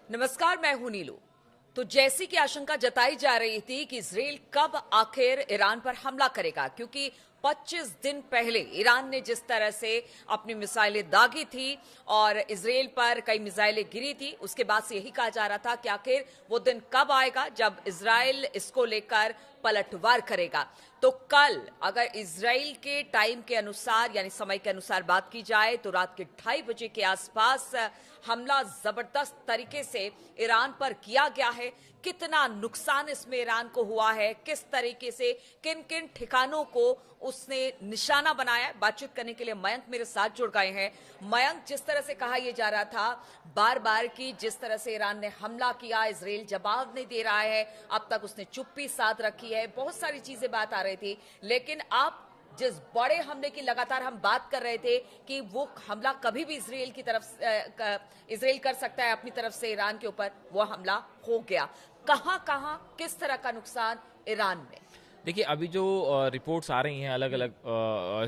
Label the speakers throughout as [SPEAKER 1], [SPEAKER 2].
[SPEAKER 1] नमस्कार, मैं हूं नीलू। तो जैसी की आशंका जताई जा रही थी कि इजराइल कब आखिर ईरान पर हमला करेगा, क्योंकि 25 दिन पहले ईरान ने जिस तरह से अपनी मिसाइलें दागी थी और इजराइल पर कई मिसाइलें गिरी थी, उसके बाद से यही कहा जा रहा था कि आखिर वो दिन कब आएगा जब इजराइल इसको लेकर पलटवार करेगा। तो कल अगर इजराइल के टाइम के अनुसार यानी समय के अनुसार बात की जाए तो रात के 2:30 बजे के आसपास हमला जबरदस्त तरीके से ईरान पर किया गया है। कितना नुकसान इसमें ईरान को हुआ है, किस तरीके से किन किन ठिकानों को उसने निशाना बनाया है, बातचीत करने के लिए मयंक मेरे साथ जुड़ गए हैं। मयंक, जिस तरह से कहा यह जा रहा था बार बार कि जिस तरह से ईरान ने हमला किया, इजराइल जवाब नहीं दे रहा है, अब तक उसने चुप्पी साध रखी है, बहुत सारी चीजें बात आ रही थी, लेकिन अब जिस बड़े हमले की लगातार हम बात कर रहे थे कि वो हमला कभी भी इजराइल की तरफ इजराइल कर सकता है अपनी तरफ से ईरान के ऊपर, वो हमला हो गया। कहां कहां किस तरह का नुकसान ईरान में?
[SPEAKER 2] देखिए, अभी जो रिपोर्ट्स आ रही हैं अलग अलग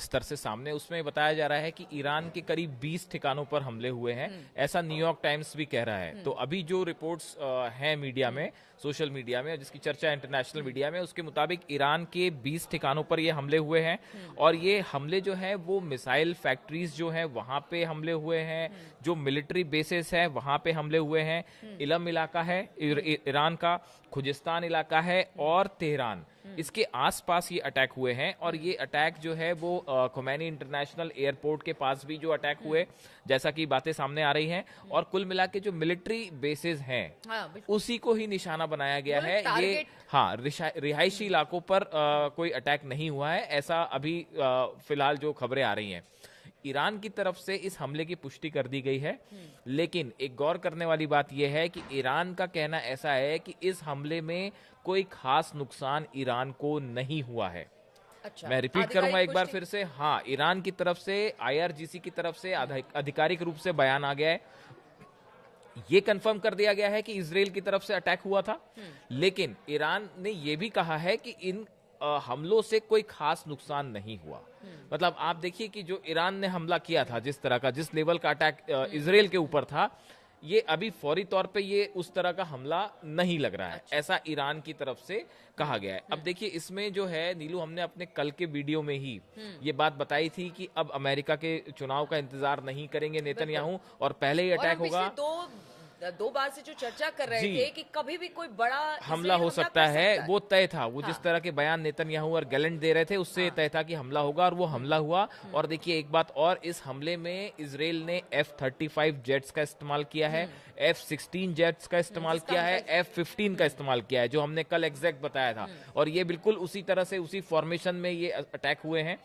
[SPEAKER 2] स्तर से सामने, उसमें बताया जा रहा है कि ईरान के करीब 20 ठिकानों पर हमले हुए हैं, ऐसा न्यूयॉर्क टाइम्स भी कह रहा है। तो अभी जो रिपोर्ट्स हैं मीडिया में, सोशल मीडिया में, जिसकी चर्चा इंटरनेशनल मीडिया में, उसके मुताबिक ईरान के 20 ठिकानों पर ये हमले हुए हैं। और ये हमले जो हैं वो मिसाइल फैक्ट्रीज जो हैं वहां पे हमले हुए हैं, जो मिलिट्री बेसिस है वहां पे हमले हुए हैं। इलम इलाका है ईरान का, खुजिस्तान इलाका है और तेहरान, इसके आसपास ये अटैक हुए हैं। और ये अटैक जो है वो खोमैनी इंटरनेशनल एयरपोर्ट के पास भी जो अटैक हुए, जैसा कि बातें सामने आ रही हैं। और कुल मिला के जो मिलिट्री बेसिस हैं उसी को ही निशाना बनाया गया है। ये रिहायशी इलाकों पर कोई अटैक नहीं हुआ है, ऐसा अभी फिलहाल जो खबरें आ रही हैं। ईरान की तरफ से इस हमले की पुष्टि कर दी गई है, लेकिन एक गौर करने वाली बात यह है कि ईरान का कहना ऐसा है कि इस हमले में कोई खास नुकसान ईरान को नहीं हुआ है।
[SPEAKER 1] अच्छा,
[SPEAKER 2] मैं रिपीट करूंगा एक बार फिर से। हाँ, ईरान की तरफ से, आईआरजीसी की तरफ से आधिकारिक रूप से बयान आ गया है, ये कंफर्म कर दिया गया है कि इजराइल की तरफ से अटैक हुआ था। लेकिन ईरान ने यह भी कहा है कि इन हमलों से कोई खास नुकसान नहीं हुआ। मतलब आप देखिए कि जो ईरान ने हमला किया था, जिस तरह का, जिस लेवल का अटैक इजराइल के ऊपर था, ये अभी फौरी तौर पे ये उस तरह का हमला नहीं लग रहा है। अच्छा। ऐसा ईरान की तरफ से कहा गया है। अब देखिए, इसमें जो है नीलू, हमने अपने कल के वीडियो में ही ये बात बताई थी कि अब अमेरिका के चुनाव का इंतजार नहीं करेंगे नेतन्याहू, और पहले ही अटैक होगा।
[SPEAKER 1] दो बार से जो चर्चा कर रहे थे कि कभी भी कोई बड़ा
[SPEAKER 2] हमला हो सकता है, वो तय था। वो जिस तरह के बयान नेतन्याहू और गैलेंट दे रहे थे, उससे तय था कि हमला होगा, और वो हमला हुआ। और देखिए एक बात और, इस हमले में इजराइल ने F-35 जेट्स का इस्तेमाल किया है, F-16 जेट्स का इस्तेमाल किया है, F-15 का इस्तेमाल किया है, जो हमने कल एग्जैक्ट बताया था। और ये बिल्कुल उसी तरह से, उसी फॉर्मेशन में ये अटैक हुए हैं।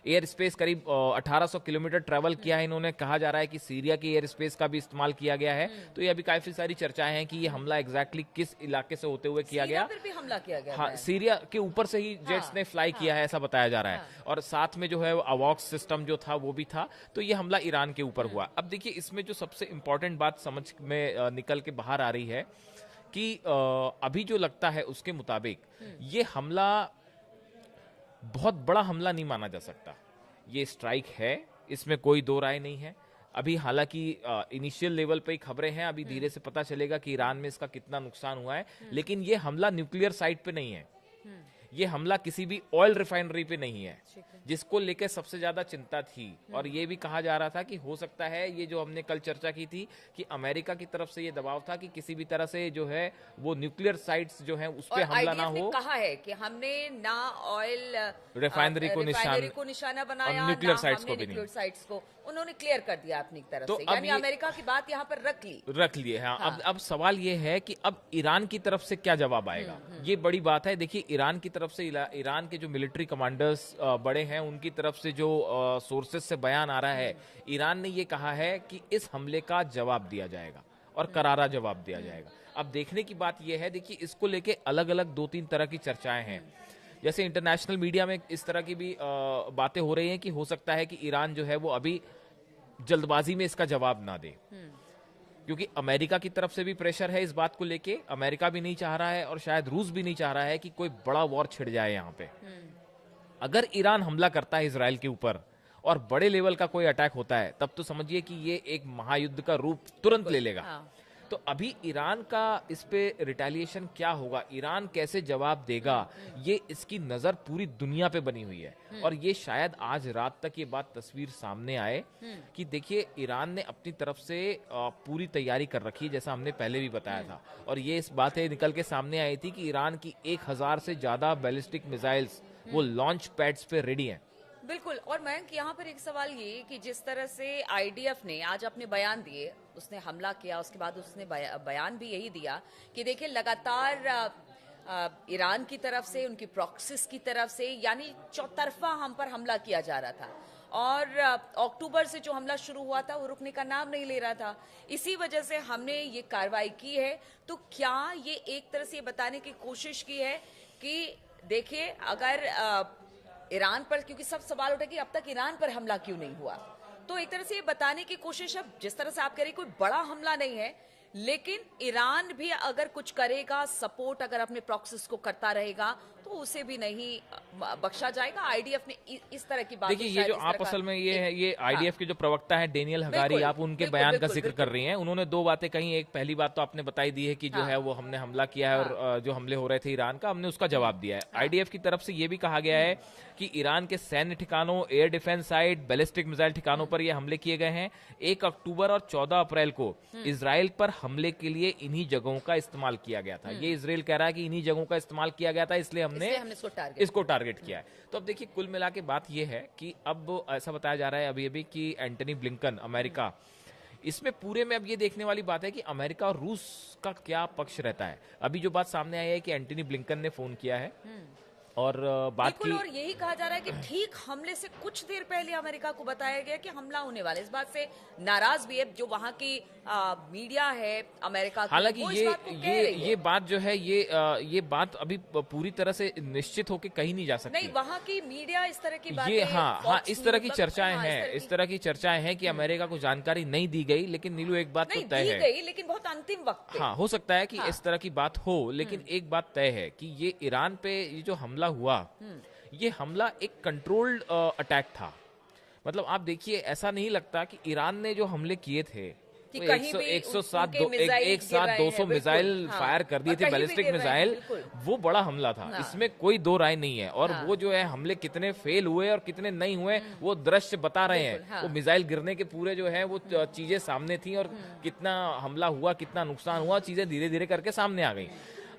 [SPEAKER 2] एयर स्पेस करीब 1800 किलोमीटर ट्रैवल किया है इन्होंने। कहा जा रहा है कि सीरिया की एयर स्पेस का भी इस्तेमाल किया गया है। तो ये अभी काफी सारी चर्चाएं हैं कि ये हमला एग्जैक्टली किस इलाके से होते हुए किया गया।
[SPEAKER 1] फिर भी हमला किया गया।
[SPEAKER 2] हाँ, सीरिया के ऊपर से ही जेट्स ने फ्लाई किया है, ऐसा बताया जा रहा है। और साथ में जो है अवॉक्स सिस्टम जो था वो भी था। तो ये हमला ईरान के ऊपर हुआ। अब देखिए, इसमें जो सबसे इंपॉर्टेंट बात समझ में निकल के बाहर आ रही है कि अभी जो लगता है उसके मुताबिक ये हमला बहुत बड़ा हमला नहीं माना जा सकता। ये स्ट्राइक है, इसमें कोई दो राय नहीं है। अभी हालांकि इनिशियल लेवल पे ही खबरें हैं, अभी धीरे से पता चलेगा कि ईरान में इसका कितना नुकसान हुआ है। लेकिन ये हमला न्यूक्लियर साइट पे नहीं है, ये हमला किसी भी ऑयल रिफाइनरी पे नहीं है, जिसको लेकर सबसे ज्यादा चिंता थी। और ये भी कहा जा रहा था कि हो सकता है, ये जो हमने कल चर्चा की थी, कि अमेरिका की तरफ से ये दबाव था कि किसी भी तरह से जो है वो न्यूक्लियर साइट्स जो है उस पे हमला ना हो।
[SPEAKER 1] कहा है कि हमने ना ऑयल
[SPEAKER 2] रिफाइनरी को
[SPEAKER 1] निशाना बनाया,
[SPEAKER 2] न्यूक्लियर साइट्स को भी
[SPEAKER 1] न्यूक्लियर साइट्स को उन्होंने क्लियर कर दिया अपनी तरफ
[SPEAKER 2] तो
[SPEAKER 1] से, यानी अमेरिका की बात यहाँ पर रख ली।
[SPEAKER 2] हाँ। अब सवाल ये है कि अब ईरान की तरफ से क्या जवाब आएगा, ये बड़ी बात है। देखिए, ईरान की तरफ से, ईरान के जो मिलिट्री कमांडर्स बड़े हैं, उनकी तरफ से जो सोर्सेस से बयान आ रहा है, ईरान ने ये कहा है कि इस हमले का जवाब दिया जाएगा और करारा जवाब दिया जाएगा। अब देखने की बात यह है, देखिए इसको लेके अलग अलग 2-3 तरह की चर्चाएं हैं। जैसे इंटरनेशनल मीडिया में इस तरह की भी बातें हो रही हैं कि हो सकता है कि ईरान जो है वो अभी जल्दबाजी में इसका जवाब ना दे, क्योंकि अमेरिका की तरफ से भी प्रेशर है इस बात को लेके। अमेरिका भी नहीं चाह रहा है और शायद रूस भी नहीं चाह रहा है कि कोई बड़ा वॉर छिड़ जाए यहाँ पे। अगर ईरान हमला करता है इजराइल के ऊपर और बड़े लेवल का कोई अटैक होता है, तब तो समझिए कि ये एक महायुद्ध का रूप तुरंत ले लेगा। तो अभी ईरान का इस पे रिटेलिएशन क्या होगा, ईरान कैसे जवाब देगा, ये इसकी नजर पूरी दुनिया पे बनी हुई है। और ये शायद आज रात तक ये बात तस्वीर सामने आए कि देखिए ईरान ने अपनी तरफ से पूरी तैयारी कर रखी है, जैसा हमने पहले भी बताया था। और ये इस बातें निकल के सामने आई थी कि ईरान की 1000 से ज्यादा बैलिस्टिक मिसाइल्स वो लॉन्च पैड्स पे रेडी हैं।
[SPEAKER 1] बिल्कुल। और मयंक, यहाँ पर एक सवाल ये कि जिस तरह से आईडीएफ ने आज अपने बयान दिए, उसने हमला किया, उसके बाद उसने बयान भी यही दिया कि देखिए लगातार ईरान की तरफ से, उनकी प्रॉक्सिस की तरफ से, यानी चौतरफा हम पर हमला किया जा रहा था। और अक्टूबर से जो हमला शुरू हुआ था वो रुकने का नाम नहीं ले रहा था। इसी वजह से हमने ये कार्रवाई की है। तो क्या ये एक तरह से ये बताने की कोशिश की है कि देखिए अगर ईरान पर, क्योंकि सब सवाल उठा कि अब तक ईरान पर हमला क्यों नहीं हुआ, तो एक तरह से ये बताने की कोशिश, अब जिस तरह से आप कह रही कोई बड़ा हमला नहीं है, लेकिन ईरान भी अगर कुछ करेगा, सपोर्ट अगर अपने प्रॉक्सिस को करता रहेगा, तो उसे भी नहीं बख्शा जाएगा। आईडीएफ ने इस तरह की बात,
[SPEAKER 2] देखिए ये जो आप असल में ये है, ये आईडीएफ के जो प्रवक्ता है डेनियल हगारी, आप उनके बयान का जिक्र कर रही हैं। उन्होंने दो बातें कही। एक पहली बात तो आपने बताई दी है कि जो है वो हमने हमला किया है और जो हमले हो रहे थे ईरान का, हमने उसका जवाब दिया है। आईडीएफ की तरफ से ये भी कहा गया है कि ईरान के सैन्य ठिकानों, air defence site, ballistic missile ठिकानों पर ये हमले किए गए हैं। 1 अक्टूबर और 14 अप्रैल को इजराइल पर हमले के लिए इन्हीं जगहों का इस्तेमाल किया गया था। ये इजराइल कह रहा है कि इन्हीं जगहों का इस्तेमाल किया गया था, इसलिए हमने इसको टारगेट किया है। तो अब देखिए कुल मिला के बात यह है कि अब ऐसा बताया जा रहा है अभी अभी कि एंटनी ब्लिंकन, अमेरिका, इसमें पूरे में अब ये देखने वाली बात है कि अमेरिका और रूस का क्या पक्ष रहता है। अभी जो बात सामने आई है कि एंटनी ब्लिंकन ने फोन किया है और बात की,
[SPEAKER 1] और यही कहा जा रहा है कि ठीक हमले से कुछ देर पहले अमेरिका को बताया गया कि हमला होने वाला है। इस बात से नाराज भी है जो वहां की मीडिया है अमेरिका की।
[SPEAKER 2] हालांकि ये बात जो है ये बात अभी पूरी तरह से निश्चित होकर कहीं नहीं जा सकती।
[SPEAKER 1] नहीं, वहां की मीडिया इस तरह की बातें,
[SPEAKER 2] ये हाँ इस तरह की चर्चाएं हैं, इस तरह की चर्चाएं हैं कि अमेरिका को जानकारी नहीं दी गई। लेकिन नीलू एक बात तो तय है,
[SPEAKER 1] गई, लेकिन बहुत अंतिम वक्त पे।
[SPEAKER 2] हाँ हो सकता है कि इस तरह की बात हो, लेकिन एक बात तय है कि ये ईरान पे ये जो हमला हुआ, ये हमला एक कंट्रोल्ड अटैक था। मतलब आप देखिए, ऐसा नहीं लगता कि ईरान ने जो हमले किए थे
[SPEAKER 1] कि
[SPEAKER 2] तो
[SPEAKER 1] कहीं भी
[SPEAKER 2] एक साथ 200 मिसाइल फायर कर दिए थे, बैलिस्टिक मिसाइल, वो बड़ा हमला था। इसमें कोई दो राय नहीं है। और वो जो है हमले कितने फेल हुए और कितने नहीं हुए, वो दृश्य बता रहे हैं। वो मिसाइल गिरने के पूरे जो है वो चीजें सामने थी, और कितना हमला हुआ, कितना नुकसान हुआ, चीजें धीरे धीरे करके सामने आ गई।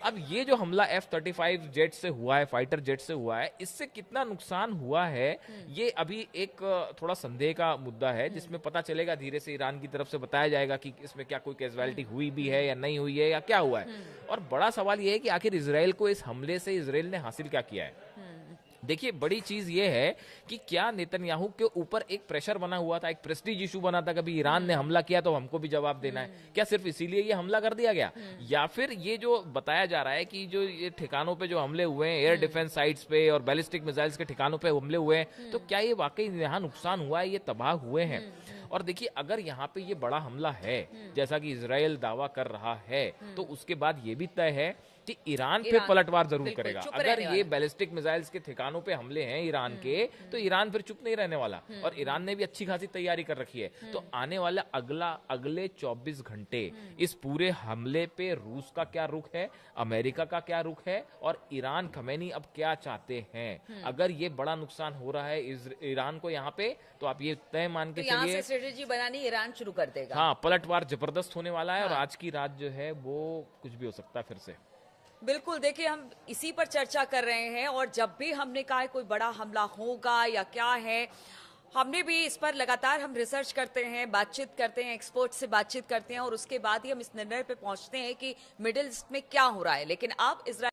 [SPEAKER 2] अब ये जो हमला F-35 जेट से हुआ है, फाइटर जेट से हुआ है, इससे कितना नुकसान हुआ है, ये अभी एक थोड़ा संदेह का मुद्दा है, जिसमें पता चलेगा धीरे से। ईरान की तरफ से बताया जाएगा कि इसमें क्या कोई कैजुअलिटी हुई भी है या नहीं हुई है, या क्या हुआ है। और बड़ा सवाल ये है कि आखिर इजराइल को इस हमले से इजराइल ने हासिल क्या किया है। देखिए बड़ी चीज ये है कि क्या नेतन्याहू के ऊपर एक प्रेशर बना हुआ था, एक प्रेस्टीज इशू बना था, कभी ईरान ने हमला किया तो हमको भी जवाब देना है। क्या सिर्फ इसीलिए ये हमला कर दिया गया, या फिर ये जो बताया जा रहा है कि जो ये ठिकानों पे जो हमले हुए हैं, एयर डिफेंस साइट्स पे और बैलिस्टिक मिसाइल्स के ठिकानों पे हमले हुए हैं, तो क्या ये वाकई यहाँ नुकसान हुआ है, ये तबाह हुए हैं। और देखिए अगर यहाँ पे ये बड़ा हमला है, जैसा कि इजराइल दावा कर रहा है, तो उसके बाद ये भी तय है कि ईरान फिर पलटवार जरूर करेगा। अगर ये बैलिस्टिक मिसाइल्स के ठिकानों पे हमले हैं ईरान के, तो ईरान फिर चुप नहीं रहने वाला। और ईरान ने भी अच्छी खासी तैयारी कर रखी है। तो आने वाला अगले 24 घंटे इस पूरे हमले पे रूस का क्या रुख है, अमेरिका का क्या रुख है, और ईरान खमैनी अब क्या चाहते हैं। अगर ये बड़ा नुकसान हो रहा है ईरान को यहाँ पे, तो आप ये तय मान के चलिए
[SPEAKER 1] स्ट्रेटेजी बनानी ईरान शुरू कर देगा।
[SPEAKER 2] हाँ, पलटवार जबरदस्त होने वाला है। और आज की रात जो है वो कुछ भी हो सकता है फिर से।
[SPEAKER 1] बिल्कुल, देखिए हम इसी पर चर्चा कर रहे हैं, और जब भी हमने कहा कोई बड़ा हमला होगा या क्या है, हमने भी इस पर लगातार हम रिसर्च करते हैं, बातचीत करते हैं, एक्सपर्ट से बातचीत करते हैं, और उसके बाद ही हम इस निर्णय पे पहुंचते हैं कि मिडिल ईस्ट में क्या हो रहा है। लेकिन अब इजराइल